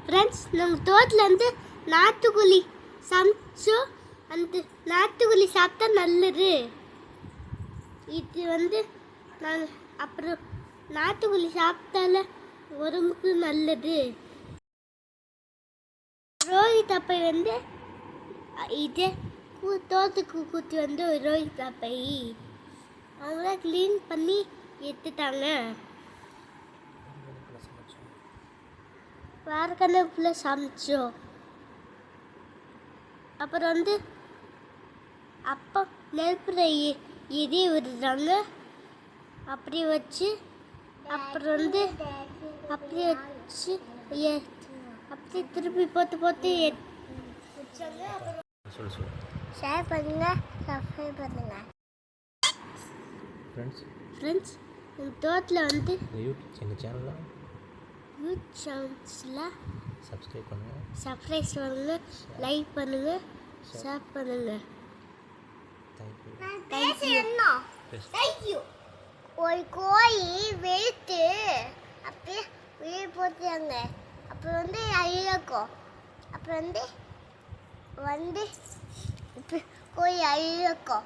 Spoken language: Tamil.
ஃப்ரெண்ட்ஸ் நம்ம தோட்டத்துலேருந்து நாட்டுக்கோழி சமைச்சோம். அந்த நாட்டுக்கோழி சாப்பிட்டா நல்லது. இது நாங்கள் அப்புறம் நாட்டுக்கோழி சாப்பிட்டால உடம்புக்கு நல்லது. ரோஹித் அப்பை இதே தோட்டத்துக்கு கூட்டி ரோஹித் அப்பை அவங்கள க்ளீன் பண்ணி எடுத்துட்டாங்க. வாரக்கணக்குள்ள சமைச்சோம். அப்புறம் அப்போ நெருப்புல எரி விடுறாங்க. அப்படி வச்சு அப்புறம் அப்படியே வச்சு அப்படியே திருப்பி போட்டு வச்சாங்க. ஷேர் பண்ணுங்க, சப்ஸ்கிரைப் பண்ணுங்க. ஃப்ரெண்ட்ஸ் எங்கள் தோட்டத்தில் எங்கள் சேனலில் சப்ஸ்கிரைப் பண்ணுங்க, லைக் பண்ணுங்க, ஷேர் பண்ணுங்க. தேங்க்யூ. ஒரு கோழி வெளுத்து அப்படியே உயிர் போட்டாங்க. அப்புறம் அழுகும். அப்புறம் கோழி அழுகும்.